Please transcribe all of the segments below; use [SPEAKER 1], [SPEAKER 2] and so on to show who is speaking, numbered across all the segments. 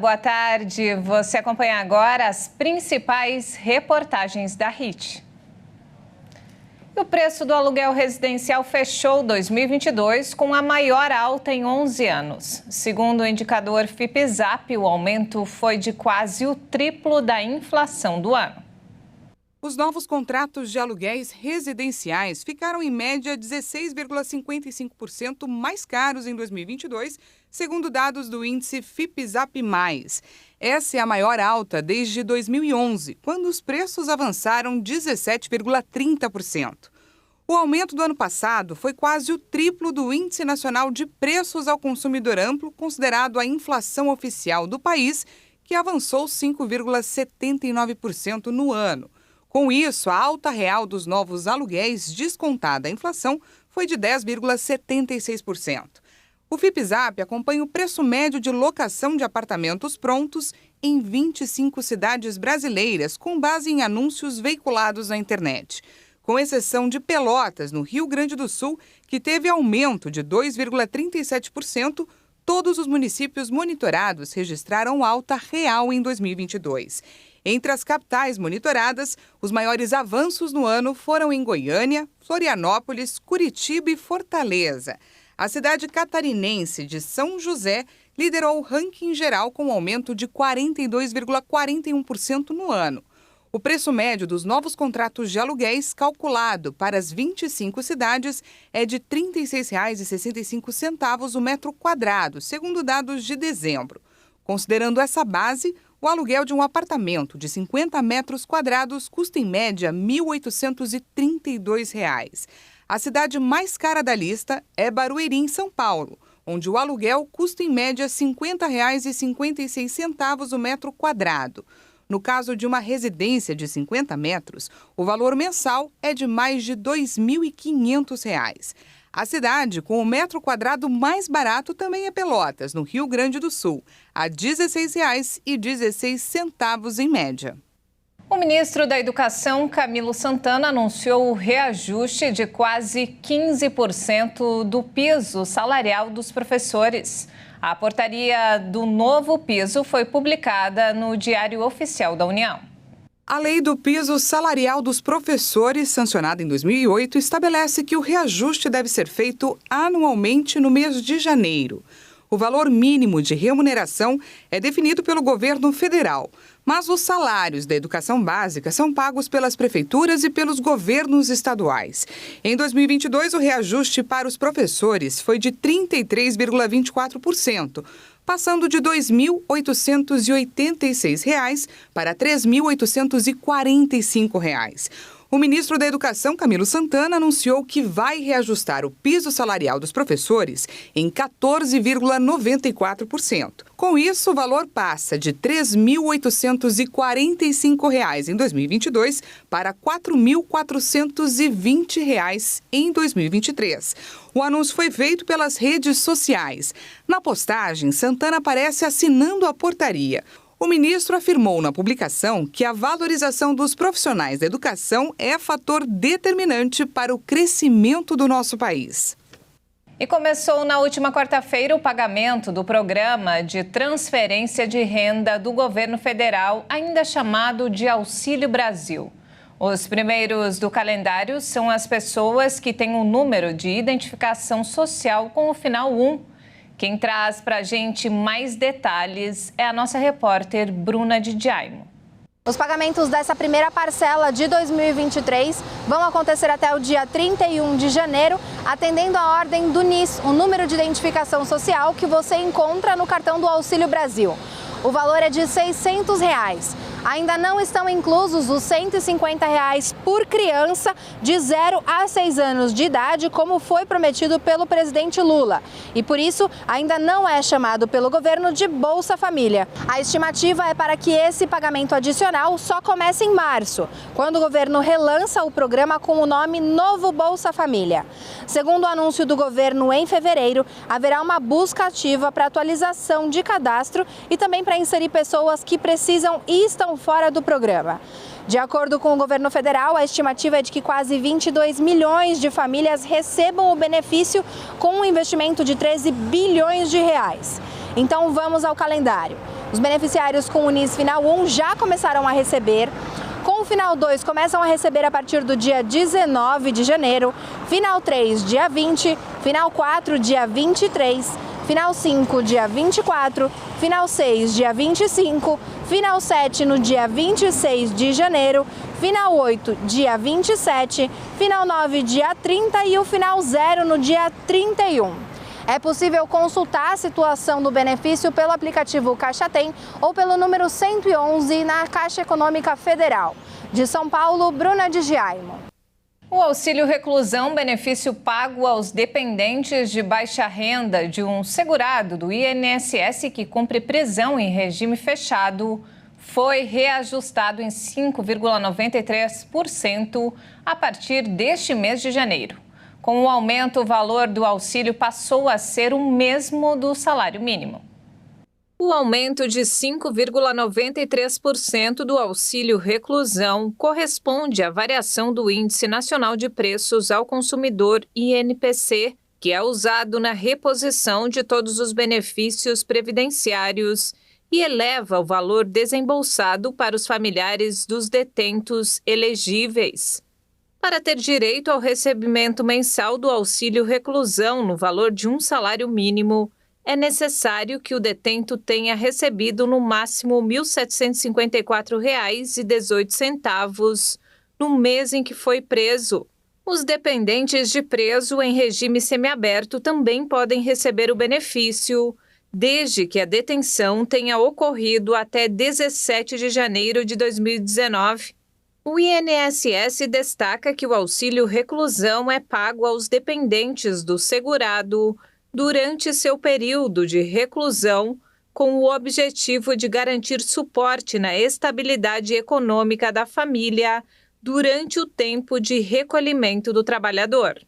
[SPEAKER 1] boa tarde. Você acompanha agora as principais reportagens da RIT. O preço do aluguel residencial fechou 2022 com a maior alta em 11 anos. Segundo o indicador Fipzap, o aumento foi de quase o triplo da inflação do ano.
[SPEAKER 2] Os novos contratos de aluguéis residenciais ficaram em média 16,55% mais caros em 2022, segundo dados do índice Fipzap+. Essa é a maior alta desde 2011, quando os preços avançaram 17,30%. O aumento do ano passado foi quase o triplo do Índice Nacional de Preços ao Consumidor Amplo, considerado a inflação oficial do país, que avançou 5,79% no ano. Com isso, a alta real dos novos aluguéis, descontada a inflação, foi de 10,76%. O Fipzap acompanha o preço médio de locação de apartamentos prontos em 25 cidades brasileiras, com base em anúncios veiculados na internet. Com exceção de Pelotas, no Rio Grande do Sul, que teve aumento de 2,37%, todos os municípios monitorados registraram alta real em 2022. Entre as capitais monitoradas, os maiores avanços no ano foram em Goiânia, Florianópolis, Curitiba e Fortaleza. A cidade catarinense de São José liderou o ranking geral com um aumento de 42,41% no ano. O preço médio dos novos contratos de aluguéis, calculado para as 25 cidades, é de R$ 36,65 o metro quadrado, segundo dados de dezembro. Considerando essa base, o aluguel de um apartamento de 50 metros quadrados custa em média R$ 1.832. A cidade mais cara da lista é Barueri, em São Paulo, onde o aluguel custa em média R$ 50,56 o metro quadrado. No caso de uma residência de 50 metros, o valor mensal é de mais de R$ 2.500. A cidade com o metro quadrado mais barato também é Pelotas, no Rio Grande do Sul, a R$ 16,16 em média.
[SPEAKER 1] O ministro da Educação, Camilo Santana, anunciou o reajuste de quase 15% do piso salarial dos professores. A portaria do novo piso foi publicada no Diário Oficial da União.
[SPEAKER 2] A lei do piso salarial dos professores, sancionada em 2008, estabelece que o reajuste deve ser feito anualmente no mês de janeiro. O valor mínimo de remuneração é definido pelo governo federal, mas os salários da educação básica são pagos pelas prefeituras e pelos governos estaduais. Em 2022, o reajuste para os professores foi de 33,24%. Passando de R$ 2.886 para R$ 3.845. O ministro da Educação, Camilo Santana, anunciou que vai reajustar o piso salarial dos professores em 14,94%. Com isso, o valor passa de R$ 3.845 em 2022 para R$ 4.420 em 2023. O anúncio foi feito pelas redes sociais. Na postagem, Santana aparece assinando a portaria. O ministro afirmou na publicação que a valorização dos profissionais da educação é fator determinante para o crescimento do nosso país.
[SPEAKER 1] E começou na última quarta-feira o pagamento do programa de transferência de renda do governo federal, ainda chamado de Auxílio Brasil. Os primeiros do calendário são as pessoas que têm o número de identificação social com o final 1. Quem traz para a gente mais detalhes é a nossa repórter Bruna de Jaimo.
[SPEAKER 3] Os pagamentos dessa primeira parcela de 2023 vão acontecer até o dia 31 de janeiro, atendendo a ordem do NIS, o número de identificação social que você encontra no cartão do Auxílio Brasil. O valor é de R$ 600. Ainda não estão inclusos os R$ 150 por criança de 0 a 6 anos de idade, como foi prometido pelo presidente Lula. E por isso, ainda não é chamado pelo governo de Bolsa Família. A estimativa é para que esse pagamento adicional só comece em março, quando o governo relança o programa com o nome Novo Bolsa Família. Segundo o anúncio do governo em fevereiro, haverá uma busca ativa para atualização de cadastro e também para inserir pessoas que precisam e estão fora do programa. De acordo com o governo federal, a estimativa é de que quase 22 milhões de famílias recebam o benefício com um investimento de 13 bilhões de reais. Então vamos ao calendário. Os beneficiários com o NIS Final 1 já começaram a receber. Com o Final 2, começam a receber a partir do dia 19 de janeiro, Final 3, dia 20, Final 4, dia 23, Final 5, dia 24, Final 6, dia 25, Final 7, no dia 26 de janeiro, Final 8, dia 27, Final 9, dia 30 e o Final 0 no dia 31. É possível consultar a situação do benefício pelo aplicativo Caixa Tem ou pelo número 111 na Caixa Econômica Federal. De São Paulo, Bruna de Giaimo.
[SPEAKER 1] O auxílio reclusão, benefício pago aos dependentes de baixa renda de um segurado do INSS que cumpre prisão em regime fechado, foi reajustado em 5,93% a partir deste mês de janeiro. Com o aumento, o valor do auxílio passou a ser o mesmo do salário mínimo. O aumento de 5,93% do auxílio reclusão corresponde à variação do Índice Nacional de Preços ao Consumidor, INPC, que é usado na reposição de todos os benefícios previdenciários e eleva o valor desembolsado para os familiares dos detentos elegíveis. Para ter direito ao recebimento mensal do auxílio reclusão no valor de um salário mínimo, é necessário que o detento tenha recebido no máximo R$ 1.754,18 no mês em que foi preso. Os dependentes de preso em regime semiaberto também podem receber o benefício, desde que a detenção tenha ocorrido até 17 de janeiro de 2019. O INSS destaca que o auxílio reclusão é pago aos dependentes do segurado durante seu período de reclusão, com o objetivo de garantir suporte na estabilidade econômica da família durante o tempo de recolhimento do trabalhador.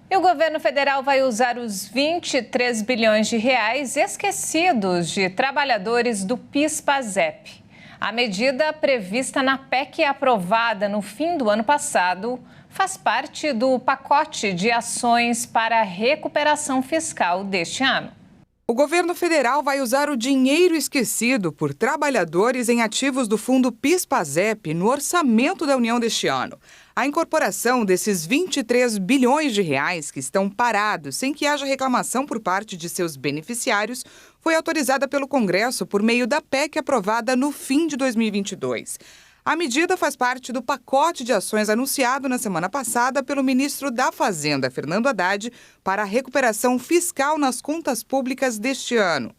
[SPEAKER 1] E o governo federal vai usar os 23 bilhões de reais esquecidos de trabalhadores do PIS/PASEP. A medida prevista na PEC aprovada no fim do ano passado faz parte do pacote de ações para a recuperação fiscal deste ano.
[SPEAKER 2] O governo federal vai usar o dinheiro esquecido por trabalhadores em ativos do fundo PIS/PASEP no orçamento da União deste ano. A incorporação desses 23 bilhões de reais que estão parados sem que haja reclamação por parte de seus beneficiários foi autorizada pelo Congresso por meio da PEC aprovada no fim de 2022. A medida faz parte do pacote de ações anunciado na semana passada pelo ministro da Fazenda, Fernando Haddad, para a recuperação fiscal nas contas públicas deste ano.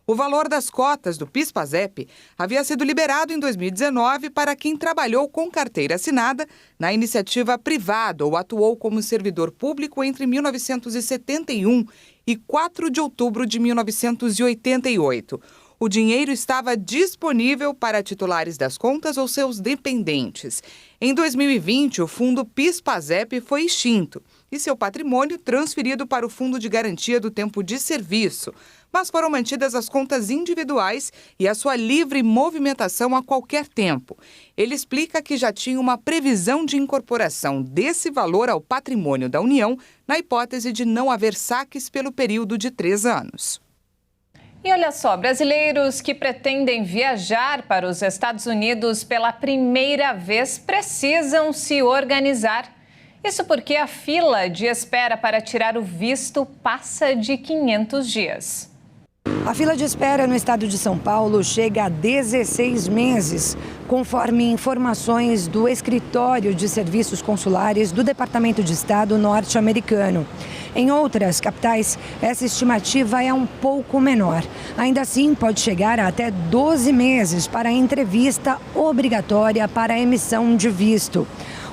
[SPEAKER 2] O valor das cotas do PIS/PASEP havia sido liberado em 2019 para quem trabalhou com carteira assinada na iniciativa privada ou atuou como servidor público entre 1971 e 4 de outubro de 1988. O dinheiro estava disponível para titulares das contas ou seus dependentes. Em 2020, o fundo PIS/PASEP foi extinto e seu patrimônio transferido para o Fundo de Garantia do Tempo de Serviço, mas foram mantidas as contas individuais e a sua livre movimentação a qualquer tempo. Ele explica que já tinha uma previsão de incorporação desse valor ao patrimônio da União na hipótese de não haver saques pelo período de 3 anos.
[SPEAKER 1] E olha só, brasileiros que pretendem viajar para os Estados Unidos pela primeira vez precisam se organizar. Isso porque a fila de espera para tirar o visto passa de 500 dias.
[SPEAKER 4] A fila de espera no estado de São Paulo chega a 16 meses, conforme informações do Escritório de Serviços Consulares do Departamento de Estado norte-americano. Em outras capitais, essa estimativa é um pouco menor. Ainda assim, pode chegar a até 12 meses para a entrevista obrigatória para a emissão de visto.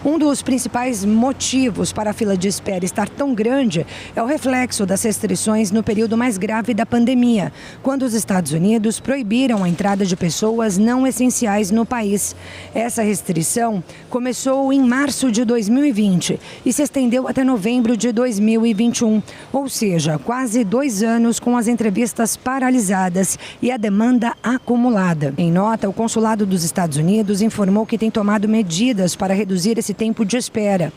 [SPEAKER 4] Um dos principais motivos para a fila de espera estar tão grande é o reflexo das restrições no período mais grave da pandemia, quando os Estados Unidos proibiram a entrada de pessoas não essenciais no país. Essa restrição começou em março de 2020 e se estendeu até novembro de 2021, ou seja, quase 2 anos com as entrevistas paralisadas e a demanda acumulada. Em nota, o Consulado dos Estados Unidos informou que tem tomado medidas para reduzir esse esse tempo de espera,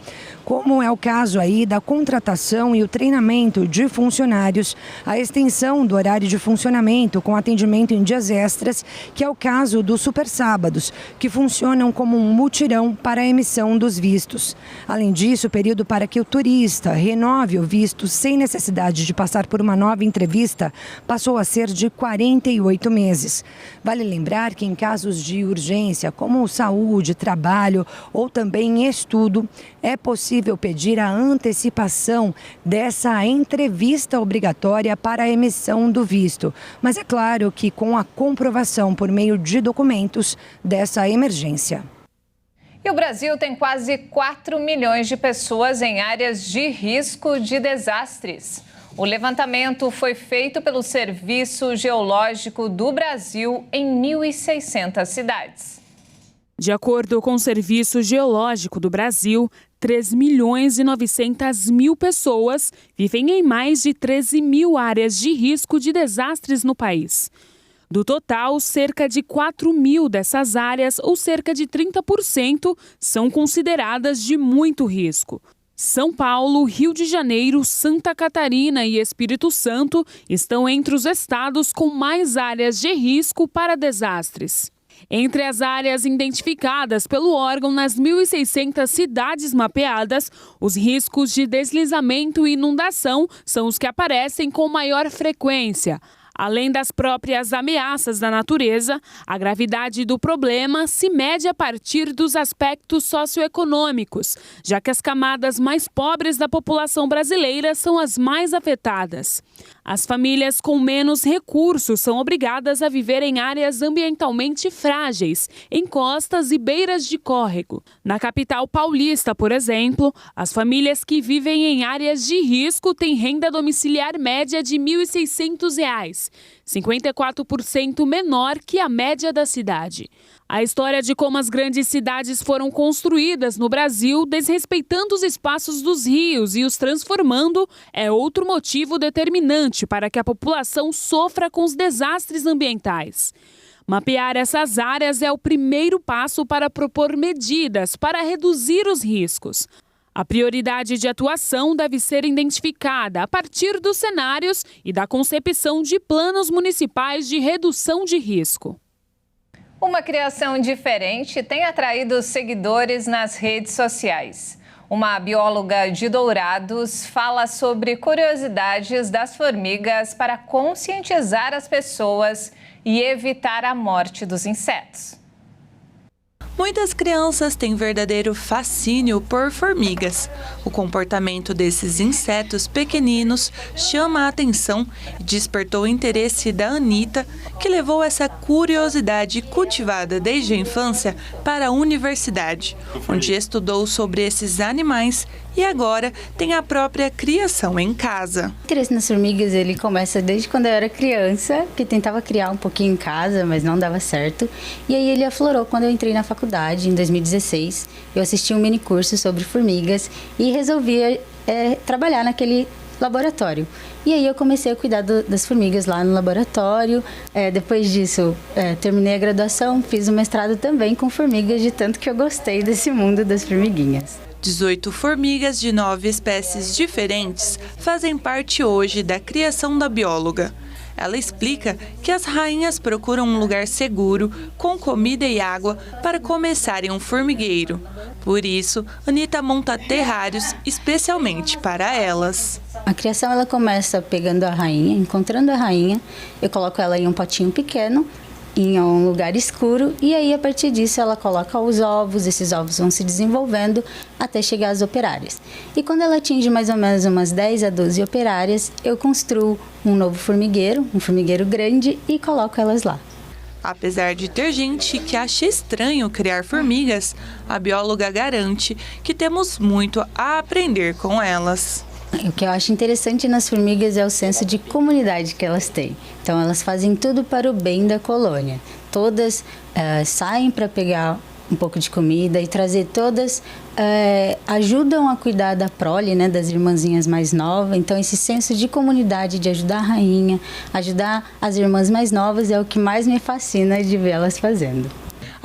[SPEAKER 4] como é o caso aí da contratação e o treinamento de funcionários, a extensão do horário de funcionamento com atendimento em dias extras, que é o caso dos super sábados, que funcionam como um mutirão para a emissão dos vistos. Além disso, o período para que o turista renove o visto sem necessidade de passar por uma nova entrevista passou a ser de 48 meses. Vale lembrar que em casos de urgência, como saúde, trabalho ou também estudo, é possível pedir a antecipação dessa entrevista obrigatória para a emissão do visto. Mas é claro que com a comprovação por meio de documentos dessa emergência.
[SPEAKER 1] E o Brasil tem quase 4 milhões de pessoas em áreas de risco de desastres. O levantamento foi feito pelo Serviço Geológico do Brasil em 1.600 cidades.
[SPEAKER 5] De acordo com o Serviço Geológico do Brasil, 3.900.000 pessoas vivem em mais de 13 mil áreas de risco de desastres no país. Do total, cerca de 4 mil dessas áreas, ou cerca de 30%, são consideradas de muito risco. São Paulo, Rio de Janeiro, Santa Catarina e Espírito Santo estão entre os estados com mais áreas de risco para desastres. Entre as áreas identificadas pelo órgão nas 1.600 cidades mapeadas, os riscos de deslizamento e inundação são os que aparecem com maior frequência. Além das próprias ameaças da natureza, a gravidade do problema se mede a partir dos aspectos socioeconômicos, já que as camadas mais pobres da população brasileira são as mais afetadas. As famílias com menos recursos são obrigadas a viver em áreas ambientalmente frágeis, em costas e beiras de córrego. Na capital paulista, por exemplo, as famílias que vivem em áreas de risco têm renda domiciliar média de R$ 1.600, 54% menor que a média da cidade. A história de como as grandes cidades foram construídas no Brasil, desrespeitando os espaços dos rios e os transformando, é outro motivo determinante para que a população sofra com os desastres ambientais. Mapear essas áreas é o primeiro passo para propor medidas para reduzir os riscos. A prioridade de atuação deve ser identificada a partir dos cenários e da concepção de planos municipais de redução de risco.
[SPEAKER 1] Uma criação diferente tem atraído seguidores nas redes sociais. Uma bióloga de Dourados fala sobre curiosidades das formigas para conscientizar as pessoas e evitar a morte dos insetos.
[SPEAKER 6] Muitas crianças têm verdadeiro fascínio por formigas. O comportamento desses insetos pequeninos chama a atenção e despertou o interesse da Anitta, que levou essa curiosidade cultivada desde a infância para a universidade, onde estudou sobre esses animais e agora tem a própria criação em casa.
[SPEAKER 7] O interesse nas formigas ele começa desde quando eu era criança, que tentava criar um pouquinho em casa, mas não dava certo. E aí ele aflorou quando eu entrei na faculdade, em 2016. Eu assisti um mini curso sobre formigas e resolvi trabalhar naquele laboratório. E aí eu comecei a cuidar das formigas lá no laboratório. Depois disso, terminei a graduação, fiz o mestrado também com formigas, de tanto que eu gostei desse mundo das formiguinhas.
[SPEAKER 6] 18 formigas de 9 espécies diferentes fazem parte hoje da criação da bióloga. Ela explica que as rainhas procuram um lugar seguro, com comida e água, para começarem um formigueiro. Por isso, Anitta monta terrários especialmente para elas.
[SPEAKER 7] A criação ela começa pegando a rainha, encontrando a rainha, eu coloco ela em um potinho pequeno, em um lugar escuro, e aí a partir disso ela coloca os ovos, esses ovos vão se desenvolvendo até chegar às operárias. E quando ela atinge mais ou menos umas 10 a 12 operárias, eu construo um novo formigueiro, um formigueiro grande, e coloco elas lá.
[SPEAKER 6] Apesar de ter gente que acha estranho criar formigas, a bióloga garante que temos muito a aprender com elas.
[SPEAKER 7] O que eu acho interessante nas formigas é o senso de comunidade que elas têm. Então, elas fazem tudo para o bem da colônia. Todas saem para pegar um pouco de comida e trazer todas, ajudam a cuidar da prole, né, das irmãzinhas mais novas. Então, esse senso de comunidade, de ajudar a rainha, ajudar as irmãs mais novas é o que mais me fascina de ver elas fazendo.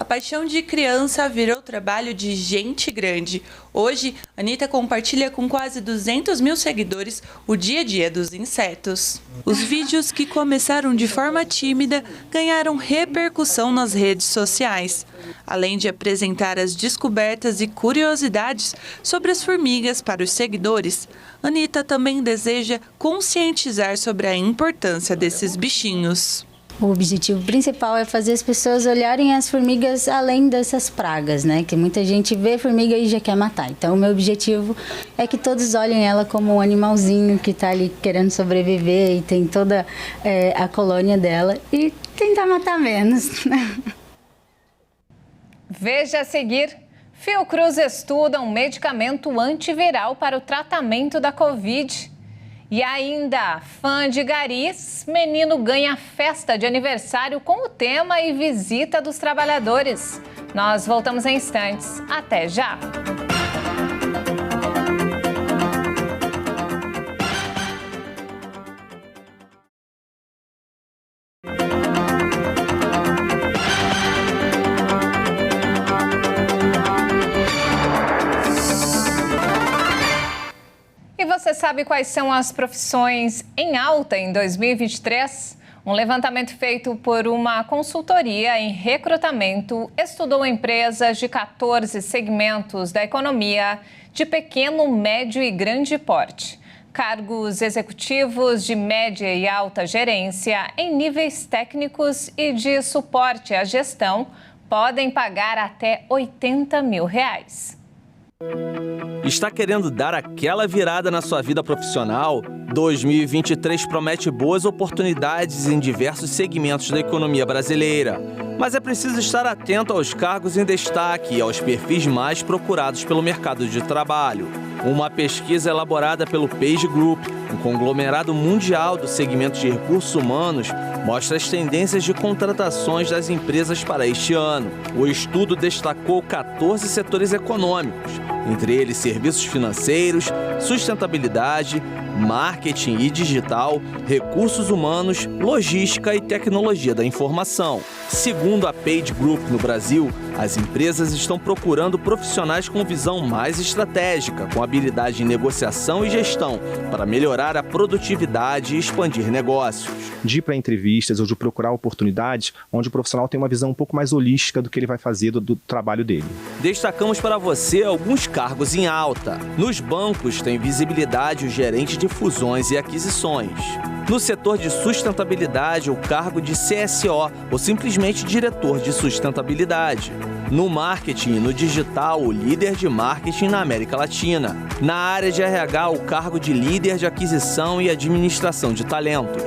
[SPEAKER 6] A paixão de criança virou trabalho de gente grande. Hoje, Anitta compartilha com quase 200 mil seguidores o dia a dia dos insetos. Os vídeos, que começaram de forma tímida, ganharam repercussão nas redes sociais. Além de apresentar as descobertas e curiosidades sobre as formigas para os seguidores, Anitta também deseja conscientizar sobre a importância desses bichinhos.
[SPEAKER 7] O objetivo principal é fazer as pessoas olharem as formigas além dessas pragas, né? Que muita gente vê formiga e já quer matar. Então, o meu objetivo é que todos olhem ela como um animalzinho que está ali querendo sobreviver e tem toda a colônia dela e tentar matar menos, né?
[SPEAKER 1] Veja a seguir. Fiocruz estuda um medicamento antiviral para o tratamento da Covid. E ainda, fã de garis, menino ganha festa de aniversário com o tema e visita dos trabalhadores. Nós voltamos em instantes. Até já! E você sabe quais são as profissões em alta em 2023? Um levantamento feito por uma consultoria em recrutamento estudou empresas de 14 segmentos da economia de pequeno, médio e grande porte. Cargos executivos de média e alta gerência em níveis técnicos e de suporte à gestão podem pagar até R$80 mil.
[SPEAKER 8] Está querendo dar aquela virada na sua vida profissional? 2023 promete boas oportunidades em diversos segmentos da economia brasileira. Mas é preciso estar atento aos cargos em destaque e aos perfis mais procurados pelo mercado de trabalho. Uma pesquisa elaborada pelo PageGroup, um conglomerado mundial do segmento de recursos humanos, mostra as tendências de contratações das empresas para este ano. O estudo destacou 14 setores econômicos, entre eles serviços financeiros, sustentabilidade, marketing e digital, recursos humanos, logística e tecnologia da informação. Segundo a PageGroup no Brasil, as empresas estão procurando profissionais com visão mais estratégica, com habilidade em negociação e gestão, para melhorar a produtividade e expandir negócios.
[SPEAKER 9] De ir para entrevistas ou de procurar oportunidades onde o profissional tem uma visão um pouco mais holística do que ele vai fazer do trabalho dele.
[SPEAKER 8] Destacamos para você alguns cargos em alta. Nos bancos tem visibilidade o gerente de fusões e aquisições. No setor de sustentabilidade, o cargo de CSO, ou simplesmente diretor de sustentabilidade. No marketing e no digital, o líder de marketing na América Latina. Na área de RH, o cargo de líder de aquisição e administração de talentos.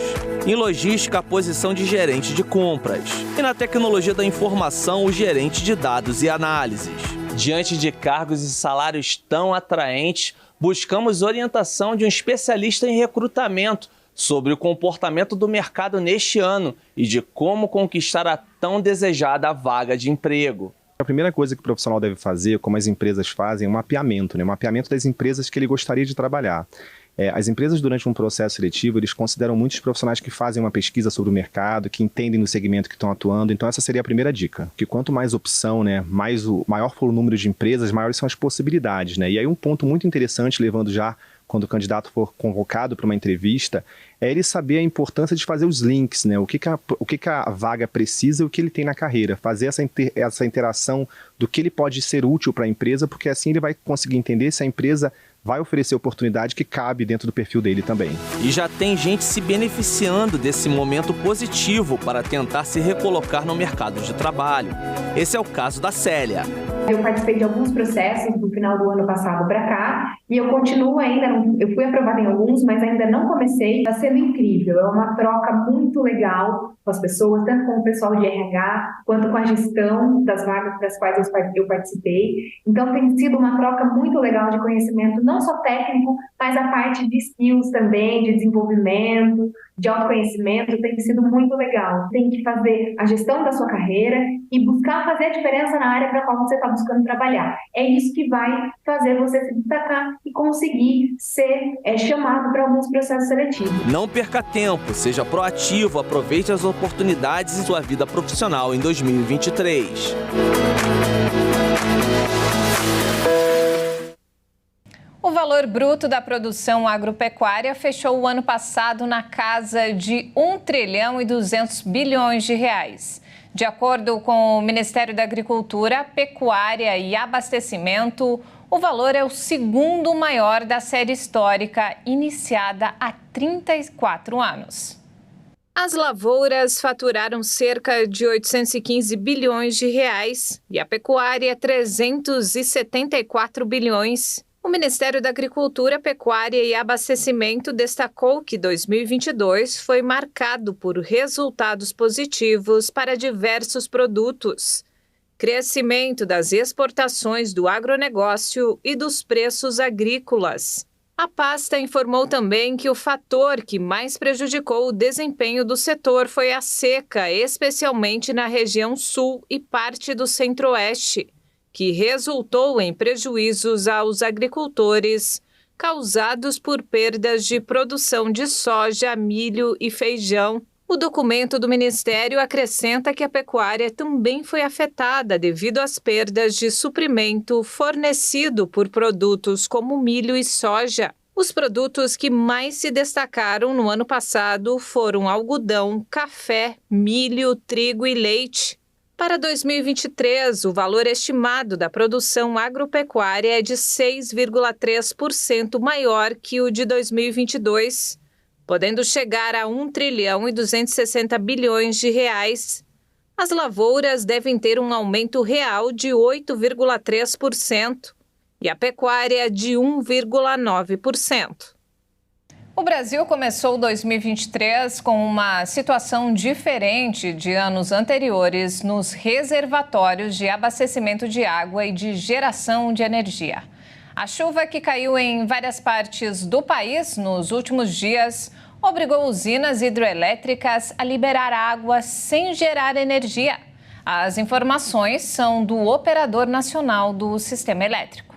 [SPEAKER 8] Em logística, a posição de gerente de compras. E na tecnologia da informação, o gerente de dados e análises. Diante de cargos e salários tão atraentes, buscamos orientação de um especialista em recrutamento sobre o comportamento do mercado neste ano e de como conquistar a tão desejada vaga de emprego.
[SPEAKER 9] A primeira coisa que o profissional deve fazer, como as empresas fazem, é um mapeamento, né? Um mapeamento das empresas que ele gostaria de trabalhar. As empresas, durante um processo seletivo, eles consideram muitos profissionais que fazem uma pesquisa sobre o mercado, que entendem no segmento que estão atuando. Então, essa seria a primeira dica. Que quanto mais opção, né, maior for o número de empresas, maiores são as possibilidades, né? E aí um ponto muito interessante, levando já quando o candidato for convocado para uma entrevista, é ele saber a importância de fazer os links, né? O que a vaga precisa e o que ele tem na carreira. Fazer essa interação do que ele pode ser útil para a empresa, porque assim ele vai conseguir entender se a empresa vai oferecer oportunidade que cabe dentro do perfil dele também.
[SPEAKER 8] E já tem gente se beneficiando desse momento positivo para tentar se recolocar no mercado de trabalho. Esse é o caso da Célia.
[SPEAKER 10] Eu participei de alguns processos do final do ano passado para cá e eu continuo ainda, eu fui aprovada em alguns, mas ainda não comecei. Está sendo incrível, é uma troca muito legal com as pessoas, tanto com o pessoal de RH, quanto com a gestão das vagas das quais eu participei. Então tem sido uma troca muito legal de conhecimento, não só técnico, mas a parte de skills também, de desenvolvimento, de autoconhecimento, tem sido muito legal. Tem que fazer a gestão da sua carreira e buscar fazer a diferença na área para a qual você está buscando trabalhar. É isso que vai fazer você se destacar e conseguir ser chamado para alguns processos seletivos.
[SPEAKER 8] Não perca tempo, seja proativo, aproveite as oportunidades em sua vida profissional em 2023.
[SPEAKER 1] O valor bruto da produção agropecuária fechou o ano passado na casa de 1 trilhão e 200 bilhões de reais. De acordo com o Ministério da Agricultura, Pecuária e Abastecimento, o valor é o segundo maior da série histórica, iniciada há 34 anos. As lavouras faturaram cerca de 815 bilhões de reais e a pecuária 374 bilhões. O Ministério da Agricultura, Pecuária e Abastecimento destacou que 2022 foi marcado por resultados positivos para diversos produtos, crescimento das exportações do agronegócio e dos preços agrícolas. A pasta informou também que o fator que mais prejudicou o desempenho do setor foi a seca, especialmente na região sul e parte do centro-oeste, que resultou em prejuízos aos agricultores, causados por perdas de produção de soja, milho e feijão. O documento do Ministério acrescenta que a pecuária também foi afetada devido às perdas de suprimento fornecido por produtos como milho e soja. Os produtos que mais se destacaram no ano passado foram algodão, café, milho, trigo e leite. Para 2023, o valor estimado da produção agropecuária é de 6,3% maior que o de 2022, podendo chegar a 1 trilhão e 260 bilhões de reais. As lavouras devem ter um aumento real de 8,3% e a pecuária de 1,9%. O Brasil começou 2023 com uma situação diferente de anos anteriores nos reservatórios de abastecimento de água e de geração de energia. A chuva que caiu em várias partes do país nos últimos dias obrigou usinas hidroelétricas a liberar água sem gerar energia. As informações são do Operador Nacional do Sistema Elétrico.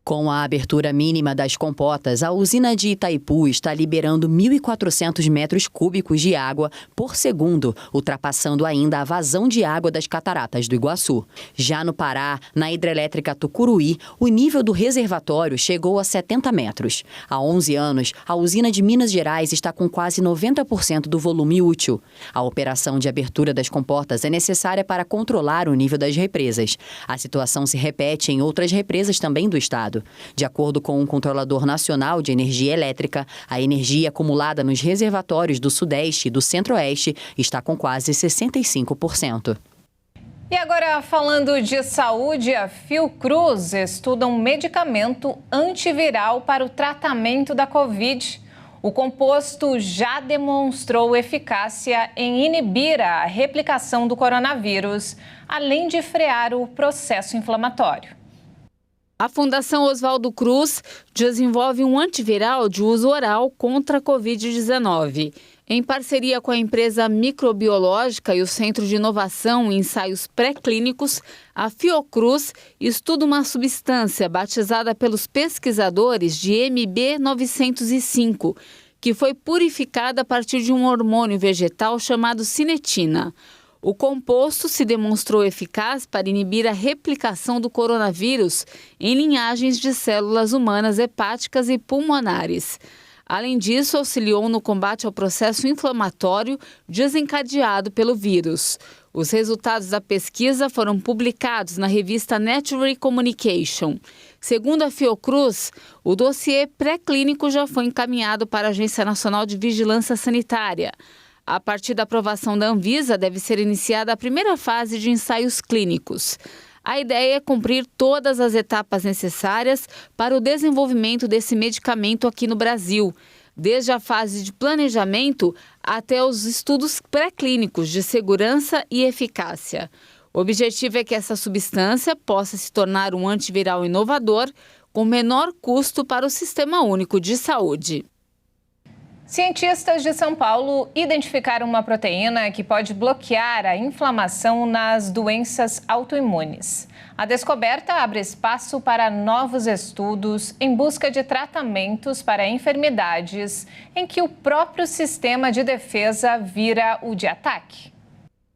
[SPEAKER 11] Com a abertura mínima das comportas, a usina de Itaipu está liberando 1.400 metros cúbicos de água por segundo, ultrapassando ainda a vazão de água das cataratas do Iguaçu. Já no Pará, na hidrelétrica Tucuruí, o nível do reservatório chegou a 70 metros. Há 11 anos, a usina de Minas Gerais está com quase 90% do volume útil. A operação de abertura das comportas é necessária para controlar o nível das represas. A situação se repete em outras represas também do estado. De acordo com o Controlador Nacional de Energia Elétrica, a energia acumulada nos reservatórios do Sudeste e do Centro-Oeste está com quase 65%.
[SPEAKER 1] E agora, falando de saúde, a Fiocruz estuda um medicamento antiviral para o tratamento da Covid. O composto já demonstrou eficácia em inibir a replicação do coronavírus, além de frear o processo inflamatório.
[SPEAKER 5] A Fundação Oswaldo Cruz desenvolve um antiviral de uso oral contra a Covid-19. Em parceria com a empresa microbiológica e o Centro de Inovação e Ensaios Pré-Clínicos, a Fiocruz estuda uma substância batizada pelos pesquisadores de MB905, que foi purificada a partir de um hormônio vegetal chamado cinetina. O composto se demonstrou eficaz para inibir a replicação do coronavírus em linhagens de células humanas hepáticas e pulmonares. Além disso, auxiliou no combate ao processo inflamatório desencadeado pelo vírus. Os resultados da pesquisa foram publicados na revista Nature Communication. Segundo a Fiocruz, o dossiê pré-clínico já foi encaminhado para a Agência Nacional de Vigilância Sanitária. A partir da aprovação da Anvisa, deve ser iniciada a primeira fase de ensaios clínicos. A ideia é cumprir todas as etapas necessárias para o desenvolvimento desse medicamento aqui no Brasil, desde a fase de planejamento até os estudos pré-clínicos de segurança e eficácia. O objetivo é que essa substância possa se tornar um antiviral inovador com menor custo para o Sistema Único de Saúde.
[SPEAKER 1] Cientistas de São Paulo identificaram uma proteína que pode bloquear a inflamação nas doenças autoimunes. A descoberta abre espaço para novos estudos em busca de tratamentos para enfermidades em que o próprio sistema de defesa vira o de ataque.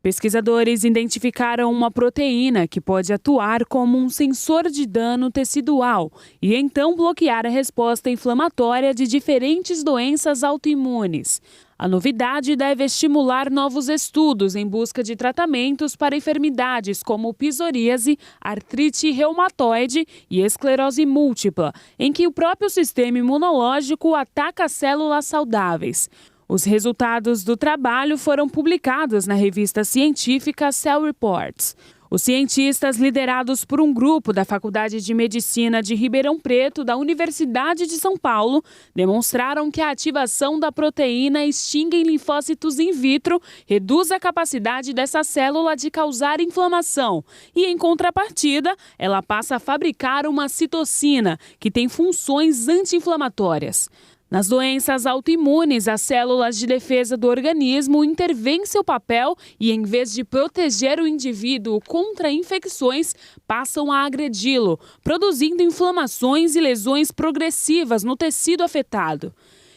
[SPEAKER 5] Pesquisadores identificaram uma proteína que pode atuar como um sensor de dano tecidual e então bloquear a resposta inflamatória de diferentes doenças autoimunes. A novidade deve estimular novos estudos em busca de tratamentos para enfermidades como psoríase, artrite reumatoide e esclerose múltipla, em que o próprio sistema imunológico ataca células saudáveis. Os resultados do trabalho foram publicados na revista científica Cell Reports. Os cientistas, liderados por um grupo da Faculdade de Medicina de Ribeirão Preto, da Universidade de São Paulo, demonstraram que a ativação da proteína extingue em linfócitos in vitro reduz a capacidade dessa célula de causar inflamação e, em contrapartida, ela passa a fabricar uma citocina, que tem funções anti-inflamatórias. Nas doenças autoimunes, as células de defesa do organismo intervêm seu papel e, em vez de proteger o indivíduo contra infecções, passam a agredi-lo, produzindo inflamações e lesões progressivas no tecido afetado.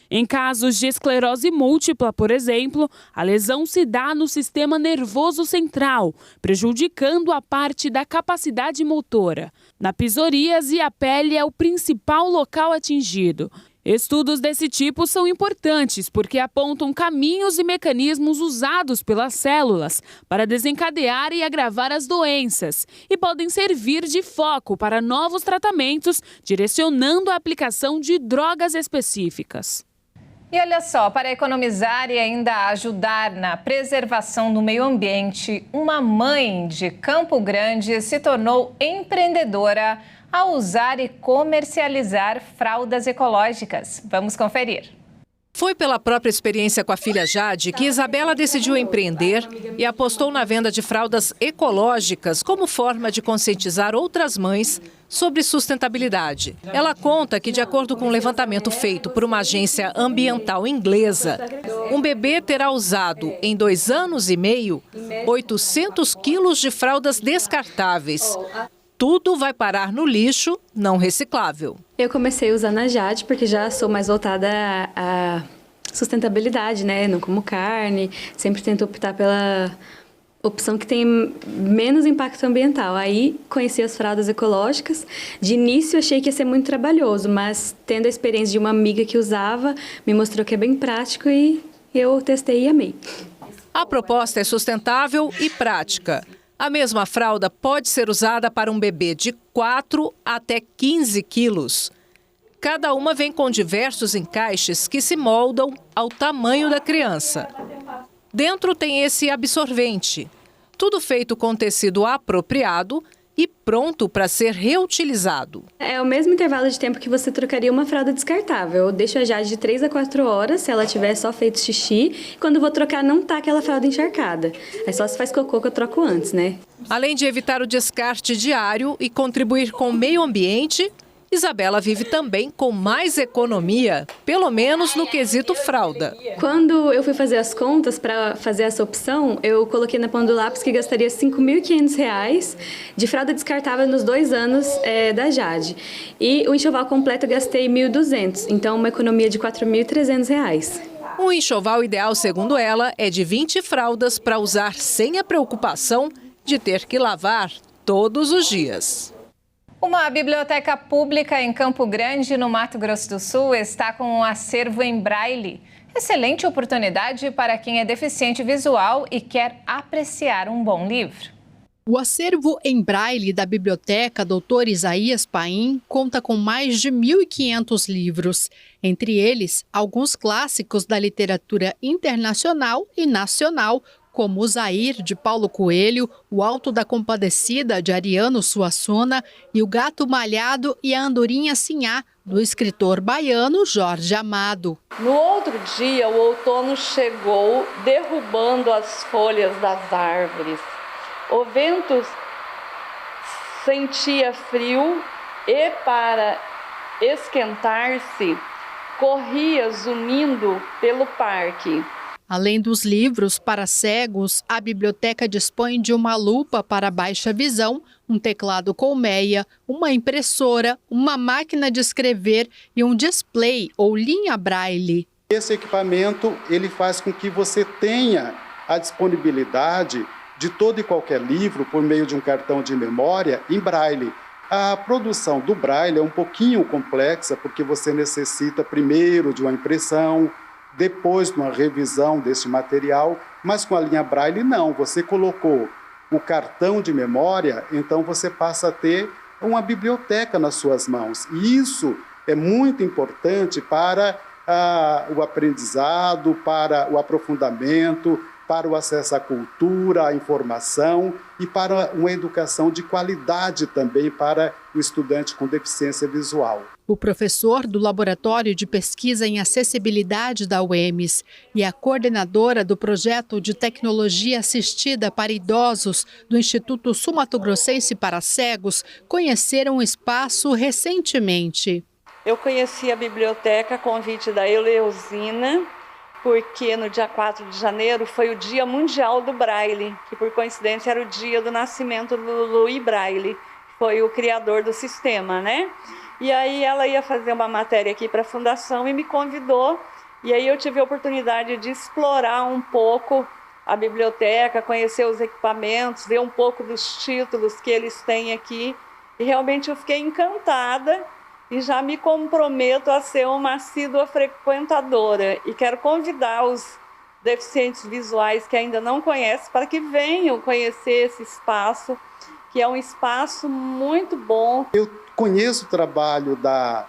[SPEAKER 5] Em casos de esclerose múltipla, por exemplo, a lesão se dá no sistema nervoso central, prejudicando a parte da capacidade motora. Na psoríase, a pele é o principal local atingido. Estudos desse tipo são importantes porque apontam caminhos e mecanismos usados pelas células para desencadear e agravar as doenças e podem servir de foco para novos tratamentos, direcionando a aplicação de drogas específicas.
[SPEAKER 1] E olha só, para economizar e ainda ajudar na preservação do meio ambiente, uma mãe de Campo Grande se tornou empreendedora ao usar e comercializar fraldas ecológicas. Vamos conferir.
[SPEAKER 12] Foi pela própria experiência com a filha Jade que Isabela decidiu empreender e apostou na venda de fraldas ecológicas como forma de conscientizar outras mães sobre sustentabilidade. Ela conta que, de acordo com um levantamento feito por uma agência ambiental inglesa, um bebê terá usado, em 2 anos e meio, 800 quilos de fraldas descartáveis. Tudo vai parar no lixo não reciclável.
[SPEAKER 13] Eu comecei usando a Jade porque já sou mais voltada à sustentabilidade, né? Não como carne, sempre tento optar pela opção que tem menos impacto ambiental. Aí conheci as fraldas ecológicas. De início achei que ia ser muito trabalhoso, mas tendo a experiência de uma amiga que usava, me mostrou que é bem prático e eu testei e amei.
[SPEAKER 12] A proposta é sustentável e prática. A mesma fralda pode ser usada para um bebê de 4 até 15 quilos. Cada uma vem com diversos encaixes que se moldam ao tamanho da criança. Dentro tem esse absorvente, tudo feito com tecido apropriado e pronto para ser reutilizado.
[SPEAKER 13] É o mesmo intervalo de tempo que você trocaria uma fralda descartável. Eu deixo a Jade de 3 a 4 horas, se ela tiver só feito xixi. Quando eu vou trocar, não tá aquela fralda encharcada. É só se faz cocô que eu troco antes, né?
[SPEAKER 12] Além de evitar o descarte diário e contribuir com o meio ambiente, Isabela vive também com mais economia, pelo menos no quesito fralda.
[SPEAKER 13] Quando eu fui fazer as contas para fazer essa opção, eu coloquei na ponta do lápis que gastaria R$ 5.500 de fralda descartável nos 2 anos da Jade. E o enxoval completo eu gastei R$ 1.200, então uma economia de R$ 4.300.
[SPEAKER 12] O enxoval ideal, segundo ela, é de 20 fraldas para usar sem a preocupação de ter que lavar todos os dias.
[SPEAKER 1] Uma biblioteca pública em Campo Grande, no Mato Grosso do Sul, está com um acervo em braille. Excelente oportunidade para quem é deficiente visual e quer apreciar um bom livro.
[SPEAKER 14] O acervo em braille da Biblioteca Dr. Isaías Paim conta com mais de 1.500 livros, entre eles alguns clássicos da literatura internacional e nacional, como o Zair, de Paulo Coelho, O Alto da Compadecida, de Ariano Suassuna, e O Gato Malhado e a Andorinha Sinhá, do escritor baiano Jorge Amado.
[SPEAKER 15] No outro dia, o outono chegou, derrubando as folhas das árvores. O vento sentia frio e, para esquentar-se, corria zunindo pelo parque.
[SPEAKER 14] Além dos livros para cegos, a biblioteca dispõe de uma lupa para baixa visão, um teclado colmeia, uma impressora, uma máquina de escrever e um display ou linha braille.
[SPEAKER 16] Esse equipamento ele faz com que você tenha a disponibilidade de todo e qualquer livro por meio de um cartão de memória em braille. A produção do braille é um pouquinho complexa porque você necessita primeiro de uma impressão, depois de uma revisão desse material, mas com a linha braille não. Você colocou o cartão de memória, então você passa a ter uma biblioteca nas suas mãos. E isso é muito importante para o aprendizado, para o aprofundamento, para o acesso à cultura, à informação e para uma educação de qualidade também para o estudante com deficiência visual.
[SPEAKER 14] O professor do Laboratório de Pesquisa em Acessibilidade da UEMS e a coordenadora do projeto de tecnologia assistida para idosos do Instituto Sul-Mato-Grossense para Cegos conheceram o espaço recentemente.
[SPEAKER 15] Eu conheci a biblioteca a convite da Eleusina, porque no dia 4 de janeiro foi o Dia Mundial do Braille, que por coincidência era o dia do nascimento do Louis Braille, que foi o criador do sistema, né? E aí ela ia fazer uma matéria aqui para a Fundação e me convidou, e aí eu tive a oportunidade de explorar um pouco a biblioteca, conhecer os equipamentos, ver um pouco dos títulos que eles têm aqui, e realmente eu fiquei encantada. E já me comprometo a ser uma assídua frequentadora e quero convidar os deficientes visuais que ainda não conhecem para que venham conhecer esse espaço, que é um espaço muito bom.
[SPEAKER 16] Eu conheço o trabalho da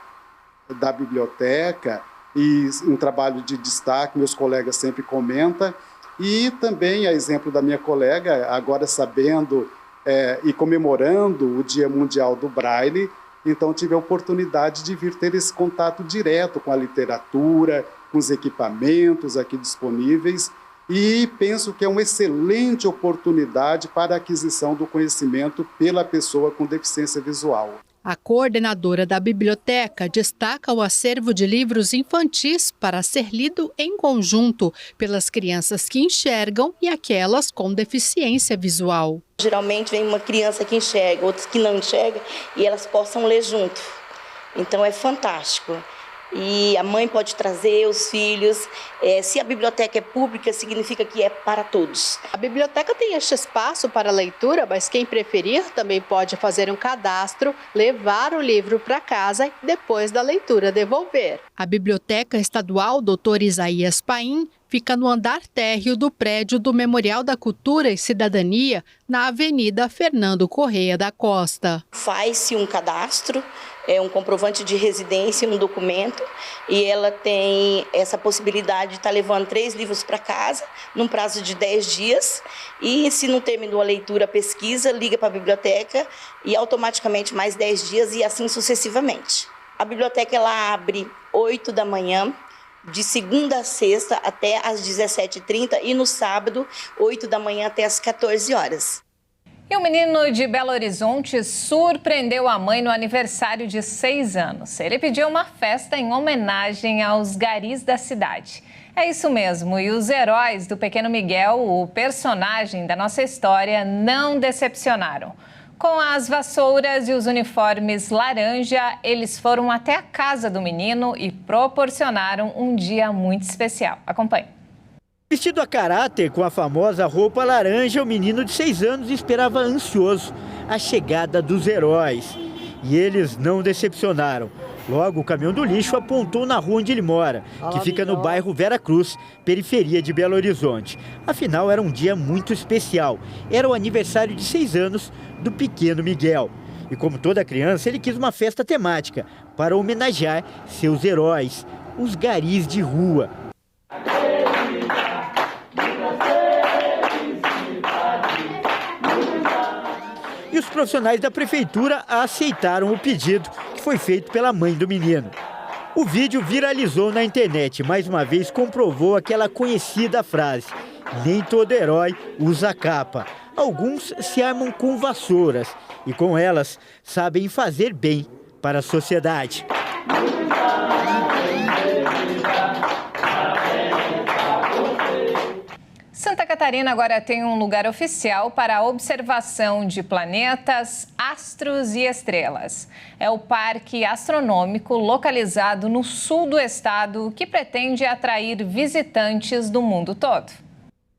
[SPEAKER 16] biblioteca e um trabalho de destaque, meus colegas sempre comentam, e também, a exemplo da minha colega, agora sabendo e comemorando o Dia Mundial do Braille, então tive a oportunidade de vir ter esse contato direto com a literatura, com os equipamentos aqui disponíveis e penso que é uma excelente oportunidade para a aquisição do conhecimento pela pessoa com deficiência visual.
[SPEAKER 14] A coordenadora da biblioteca destaca o acervo de livros infantis para ser lido em conjunto pelas crianças que enxergam e aquelas com deficiência visual.
[SPEAKER 17] Geralmente vem uma criança que enxerga, outras que não enxergam, e elas possam ler junto. Então é fantástico. E a mãe pode trazer os filhos. Se a biblioteca é pública, significa que é para todos.
[SPEAKER 18] A biblioteca tem este espaço para leitura, mas quem preferir também pode fazer um cadastro, levar o livro para casa e depois da leitura devolver.
[SPEAKER 14] A Biblioteca Estadual Dr. Isaías Paim fica no andar térreo do prédio do Memorial da Cultura e Cidadania, na Avenida Fernando Correia da Costa.
[SPEAKER 17] Faz-se um cadastro, um comprovante de residência, um documento, e ela tem essa possibilidade de estar levando 3 livros para casa, num prazo de 10 dias, e se não terminou a leitura, a pesquisa, liga para a biblioteca e automaticamente mais 10 dias e assim sucessivamente. A biblioteca ela abre 8 da manhã, de segunda a sexta até às 17h30 e no sábado, 8 da manhã até às 14 horas.
[SPEAKER 1] E o menino de Belo Horizonte surpreendeu a mãe no aniversário de 6 anos. Ele pediu uma festa em homenagem aos garis da cidade. É isso mesmo, e os heróis do Pequeno Miguel, o personagem da nossa história, não decepcionaram. Com as vassouras e os uniformes laranja, eles foram até a casa do menino e proporcionaram um dia muito especial. Acompanhe.
[SPEAKER 19] Vestido a caráter com a famosa roupa laranja, o menino de 6 anos esperava ansioso a chegada dos heróis. E eles não decepcionaram. Logo, o caminhão do lixo apontou na rua onde ele mora, que fica no bairro Vera Cruz, periferia de Belo Horizonte. Afinal, era um dia muito especial. Era o aniversário de 6 anos do Pequeno Miguel. E como toda criança, ele quis uma festa temática para homenagear seus heróis, os garis de rua. E os profissionais da prefeitura aceitaram o pedido que foi feito pela mãe do menino. O vídeo viralizou na internet, mais uma vez comprovou aquela conhecida frase: nem todo herói usa capa. Alguns se armam com vassouras e com elas sabem fazer bem para a sociedade.
[SPEAKER 1] Catarina agora tem um lugar oficial para a observação de planetas, astros e estrelas. É o Parque Astronômico localizado no sul do estado, que pretende atrair visitantes do mundo todo.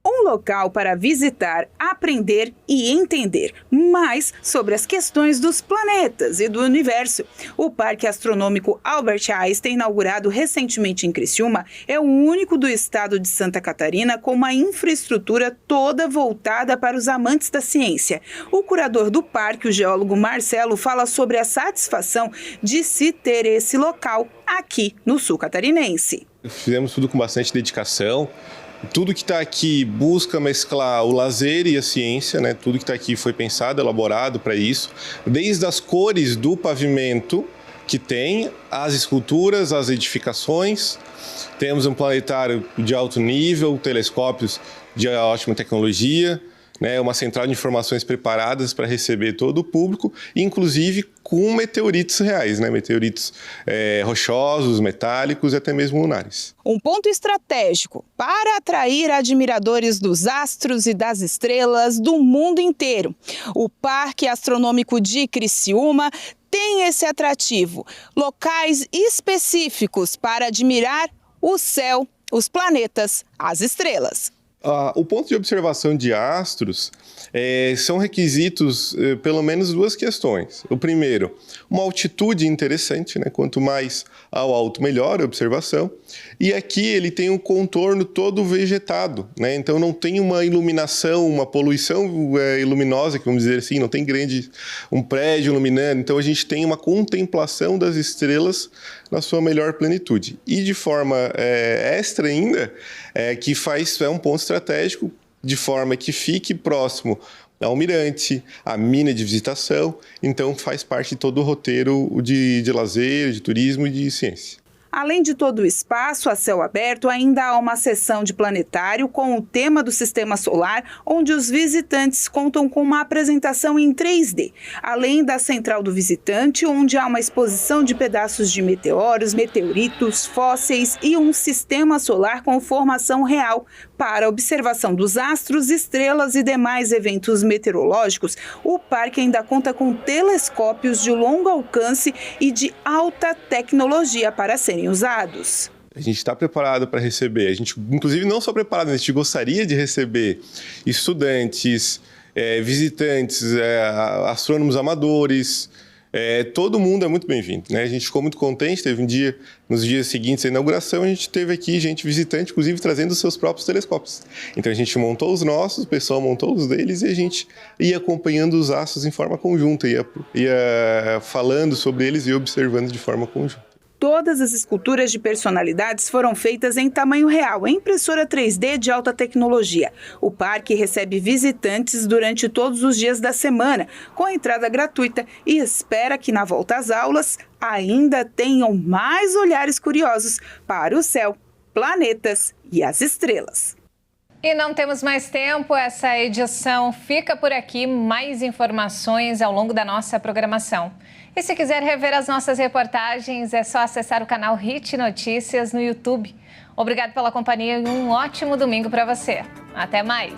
[SPEAKER 20] Um local para visitar, aprender e entender mais sobre as questões dos planetas e do universo. O Parque Astronômico Albert Einstein, inaugurado recentemente em Criciúma, é o único do estado de Santa Catarina com uma infraestrutura toda voltada para os amantes da ciência. O curador do parque, o geólogo Marcelo, fala sobre a satisfação de se ter esse local aqui no sul catarinense.
[SPEAKER 21] Fizemos tudo com bastante dedicação. Tudo que está aqui busca mesclar o lazer e a ciência, né? Tudo que está aqui foi pensado, elaborado para isso. Desde as cores do pavimento que tem, as esculturas, as edificações. Temos um planetário de alto nível, telescópios de ótima tecnologia, né, uma central de informações preparadas para receber todo o público, inclusive com meteoritos reais, né, meteoritos rochosos, metálicos e até mesmo lunares.
[SPEAKER 20] Um ponto estratégico para atrair admiradores dos astros e das estrelas do mundo inteiro. O Parque Astronômico de Criciúma tem esse atrativo, locais específicos para admirar o céu, os planetas, as estrelas.
[SPEAKER 21] O ponto de observação de astros são requisitos pelo menos duas questões. O primeiro, uma altitude interessante, né? Quanto mais ao alto, melhor a observação. E aqui ele tem um contorno todo vegetado, né? Então não tem uma iluminação, uma poluição luminosa, vamos dizer assim, não tem um prédio iluminando. Então a gente tem uma contemplação das estrelas na sua melhor plenitude. E de forma extra ainda, que é um ponto estratégico, de forma que fique próximo ao mirante, à mina de visitação, então faz parte de todo o roteiro de lazer, de turismo e de ciência.
[SPEAKER 20] Além de todo o espaço a céu aberto, ainda há uma seção de planetário com o tema do sistema solar, onde os visitantes contam com uma apresentação em 3D. Além da central do visitante, onde há uma exposição de pedaços de meteoros, meteoritos, fósseis e um sistema solar com formação real. Para a observação dos astros, estrelas e demais eventos meteorológicos, o parque ainda conta com telescópios de longo alcance e de alta tecnologia para serem usados.
[SPEAKER 21] A gente está preparado para receber, a gente inclusive não só preparado, a gente gostaria de receber estudantes, visitantes, astrônomos amadores, todo mundo é muito bem-vindo, né? A gente ficou muito contente, teve um dia, nos dias seguintes à inauguração, a gente teve aqui gente visitante, inclusive trazendo os seus próprios telescópios. Então a gente montou os nossos, o pessoal montou os deles e a gente ia acompanhando os astros em forma conjunta, ia falando sobre eles e observando de forma conjunta.
[SPEAKER 20] Todas as esculturas de personalidades foram feitas em tamanho real, em impressora 3D de alta tecnologia. O parque recebe visitantes durante todos os dias da semana, com entrada gratuita, e espera que na volta às aulas ainda tenham mais olhares curiosos para o céu, planetas e as estrelas.
[SPEAKER 1] E não temos mais tempo, essa edição fica por aqui. Mais informações ao longo da nossa programação. E se quiser rever as nossas reportagens, é só acessar o canal Hit Notícias no YouTube. Obrigado pela companhia e um ótimo domingo para você. Até mais!